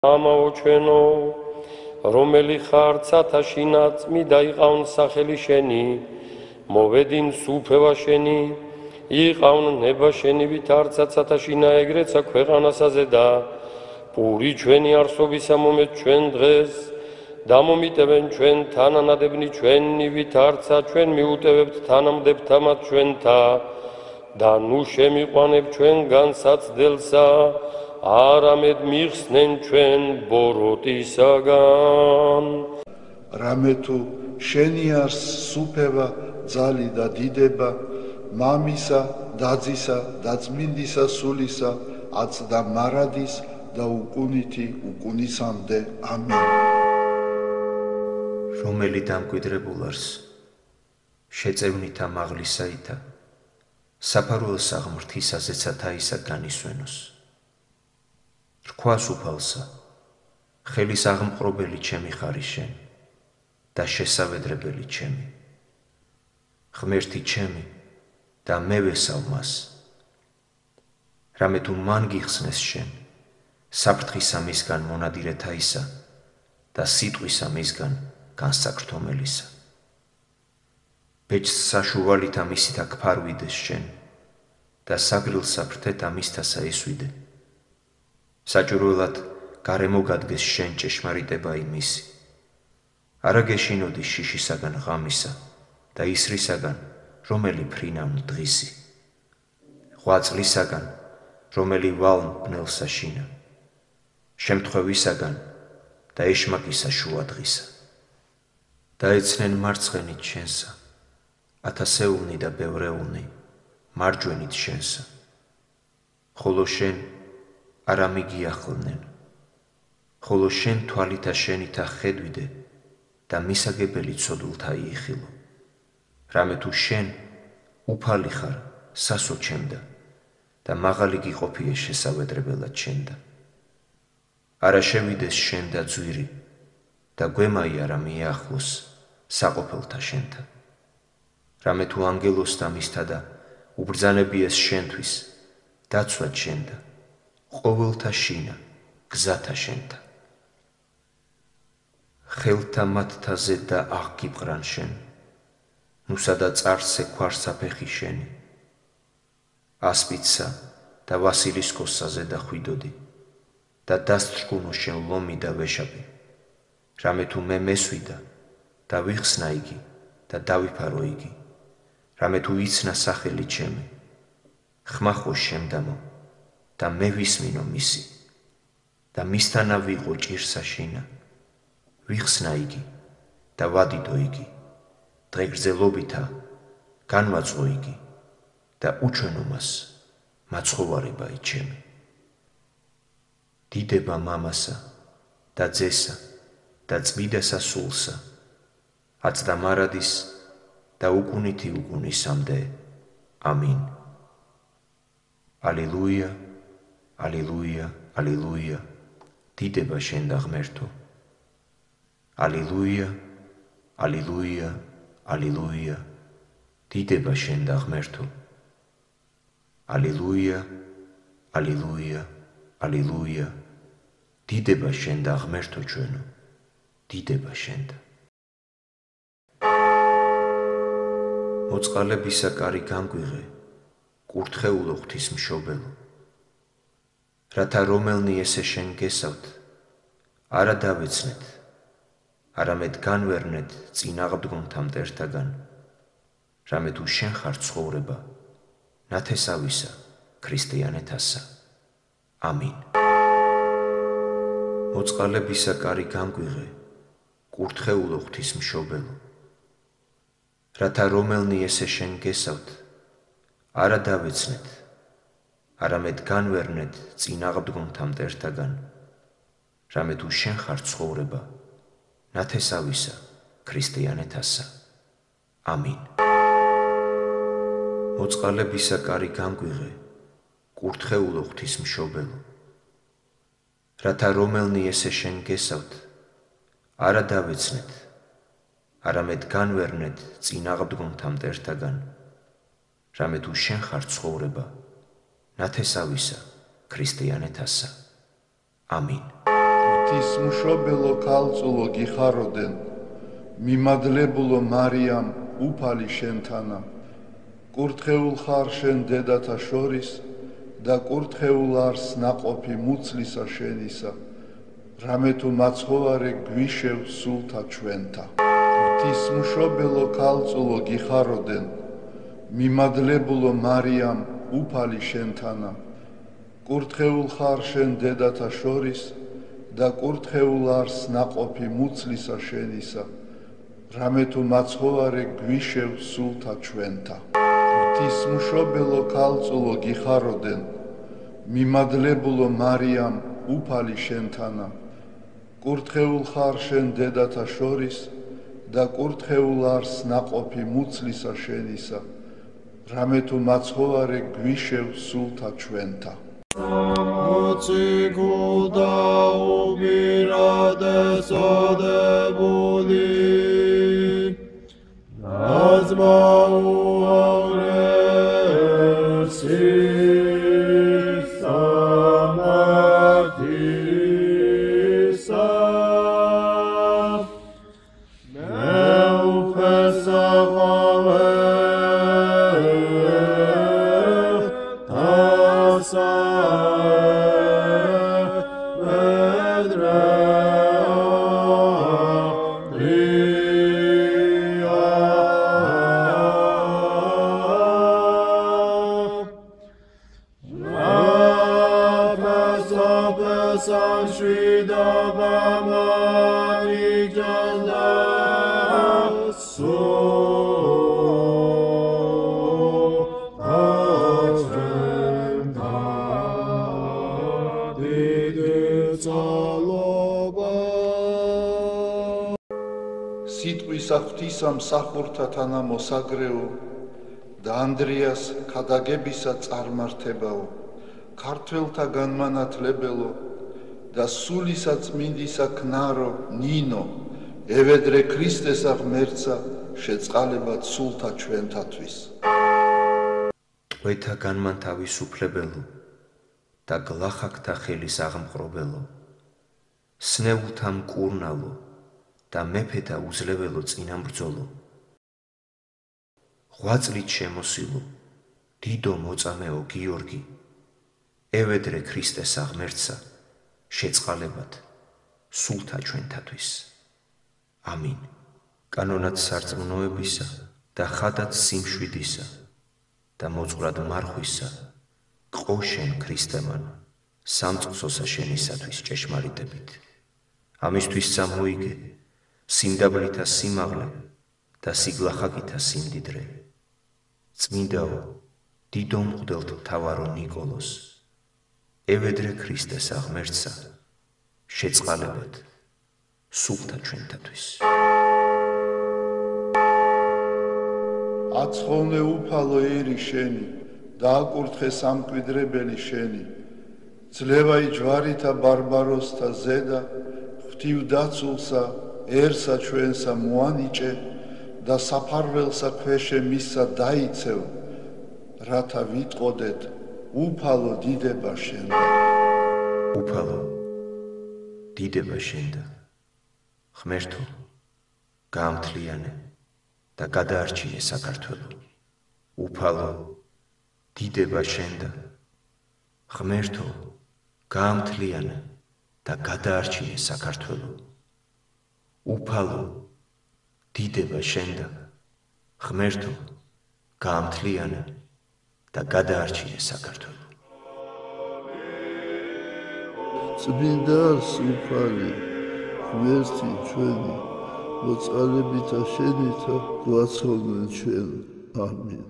ამაო ჩვენო, რომელი ხარ ცათაშინა წმიდა იყავნ სახელი შენი, მოვე딘 სუფევა შენი, იყავნ ნება შენი ვითარცა ცათაშინა ეგრეცა ქვეყანასაზე და პური ჩვენი არსობისა მომეთ ჩვენ დღეს, დამომიტევენ ჩვენ თანანადებნი ჩვენი ვითარცა ჩვენ მიუტევებთ თანამდებთამაც ჩვენთა და ნუ შემიყვანებ ჩვენ განსაცდელსა, არამედ მიხსნენ ჩვენ ბოროტისაგან. რამე თუ შენი არს სუფევა, ძალი და დიდება, მამისა, დაძისა და წმინდისა სულისა, აც და მარადის და უკუნითი უკუნისამდე. ამინ. რომელი დამკვიდრებულარს შეწევნითა მაღლისაითა, საფარველს აღმრთისა ზეცათაისა განისვენოს. რქვას უფალსა, ხელის აღმყრობელი ჩემი ხარი შენ და შესავედრებელი ჩემი. ღმერთი ჩემი და მე ვესალ მას. რამე თუ მან გიხსნეს შენ, საფრთხისა მისგან მონადირეთაისა და სიტყვისა მისგან განსაკრთომელისა. ბეჭდს საშუალითა მისითა გფარვიდეს შენ და საგრილსა ფრთეთა მისთასა ესვიდე. საჭურველად გარემოგადგეს შენ ჭეშმარიტება იმისი. არა გეშინოდი შიშისაგან ღამისა და ისრისაგან, რომელი ფრინავ დღისი. ღვაწლისაგან, რომელი ვალ მბნელს აშინა. შემთხვევისაგან და ეშმაკისა შუა დღისა. დაეცნენ მარცხენით შენსა, ათასეულნი და ბევრეულნი მარჯვენით შენსა. ხოლო შენ არა მიგიახლნენ, ხოლო შენ თვალითა შენითა ხედვიდე და მისაგებელი ცოდულთა იიხილო. რამე თუ შენ უფალი ხარ სასო ჩემდა და მაღალი გიყოფიე შესავედრებელად შენდა. არა შევიდეს შენ და ძვირი და გვემაიარა მიახლოს საყოფელთა შენთა. რამე თუ ანგელოსთა მისთა და უბრძანებიეს შენთვის, დაცვად შენდა, ყოველთა შინა, გზათა შენთა. ხელთა მათთაზე და აღგიბრან შენ, ნუსა და წარსე ქვარსა ფეხი შენი. ასპიდსა და ვასილისკოსსაზე და ხვიდოდი და დასწრგუნო შენ ლომი და ვეშაპი. რამე თუ მე მესვიდა და ვიხსნა იგი და დავიფარო იგი. რამე თუ იცნა სახელი ჩემი, ხმახო შემდამო და მე ვისმინო მისი და მისთანა ვიყო ჭირსა შინა. ვიხსნა იგი და ვადიდო იგი, დღეგრძელობითა განვაწყო იგი და უჩვენო მას მაცხოვარება ჩემი. დიდება მამასა და ძესა და წმიდასა სულსა, აც და მარადის და უკუნითი უკუნისამდე. ამინ. ალილუია, ალილუია, ალილუია, დიდება შენ და ღმერთო. ალილუია, ალილუია, ალილუია, დიდება შენ და ღმერთო. ალილუია, ალილუია, ალილუია, დიდება შენ და ღმერთო ჩვენო, დიდება შენდა. მოწყალებისა კარი განგვიღე, კურთხეულო ღვთისმშობელო. რათა რომელნი ესე შენ გესავთ, არა დავეცნეთ, არამედ განვერნეთ წინ აღდგომთა მტერთაგან. რამე თუ შენ ხარ ცხოვრება, ნათესავისა ქრისტიანეთასა. ამინ. მოწყალებისა კარი განგვიღე, კურთხეულო ღვთისმშობელო. რათა რომელნი ესე შენ გესავთ, არა დავეცნეთ, არამედ განვერნეთ წინ აღდგომთა მტერთაგან. რამე თუ შენ ხარ ცხოვრება, ნათესავისა ქრისტიანეთასა. ამინ. მოწყალებისა კარი განგვიღე, კურთხეულო ღვთისმშობელო. რათა რომელნი ესე შენ გესავთ, არა დავეცნეთ, არამედ განვერნეთ წინ აღდგომთა მტერთაგან. რამე თუ შენ ხარ ცხოვრება, ნათესავისა ქრისტიანეთასა. ამინ. ღვთისმშობელო ქალწულო გიხაროდენ, მიმადლებულო მარიამ უფალი შენთანა, კურთხეულ ხარ შენ დედათა შორის და კურთხეულ არს ნაყოფი მუცლისა შენისა, რამე თუ მაცხოვარე გვიშევ სულთა ჩვენთა. ღვთისმშობელო ქალწულო გიხაროდენ, მიმადლებულო მარიამ უფალი შენთანა, კურთხეულ ხარ შენ დედათა შორის და კურთხეულ არს ნაყოფი მუცლისა შენისა, რამე თუ მაცხოვარე გვიშევ სულთა ჩვენთა. ღვთისმშობელო ქალწულო გიხაროდენ, მიმადლებულო მარიამ უფალი შენთანა, კურთხეულ ხარ შენ დედათა შორის და კურთხეულ არს ნაყოფი მუცლისა შენისა, რამე თუ მაცხოვარე გვიშევ სულთა ჩვენთა. მოციქულდა უპირატესოდებული აზმაუაღრესის სამართლისა მეუფესაყავე სიტყვისა ღვთისამსახურთა თანამოსაგრეო და ანდრიას ქადაგებისა წარმართებაო, ქართველთა განმანათლებელო და სულისა წმინდისა ქნარო ნინო, ევედრე ქრისტესა ღმერთსა შეწყალებად სულთა ჩვენთათვის. ტყვეთა განმანთავისუფლებელო და გლახაკთა ხელის აღმყრობელო, სნეულთა მკურნალო და მეფეთა უძლეველო წინამბრძოლო, ღვაწლით შემოსილო დიდო მოწამეო გიორგი, ევედრე ქრისტესა ღმერთსა შეწყალებად სულთა ჩვენთათვის. ამინ. კანონად სარწმუნოებისა და ხადად სიმშვიდისა და მოწყვრად მარხვისა, ყო შენ ქრისტემან სამწყსოსა შენისათვის ჭეშმარიტებით. ამისთვის წამოიგე სიმდაბლითა სიმაღლე და სიგლახაკითა სიმდიდრე. წმინდაო დიდო მღვდელთ მთავარო ნიკოლოს, ევედრე ქრისტესა ღმერთსა შეწყალებად სულთა ჩვენთათვის. აცხოვნე უფალო ერი შენი და აკურთხე სამკვიდრებელი შენი, ძლევაი ჯვარითა ბარბაროსთა ზედა, ღვთივ დაცულსა ერსა ჩვენსა მოანიჭე და საფარველსა ქვეშე მისსა დაიცევ, რათა ვიტყოდეთ უფალო დიდება შენდა. უფალო დიდება შენდა, ღმერთო გაამთლიანე და გადაარჩინე საქართველო. უფალო დიდება შენდა, ღმერთო გაამთლიანე და გადაარჩინე საქართველო. უფალო დიდება შენდა, ღმერთო გაამთლიანე და გადაარჩინე საქართველო. წმინდას უფალი ღმერთი ჩვენი, მოწყალებითა შენითა გვაცხოვდნენ ჩვენ. ამინ.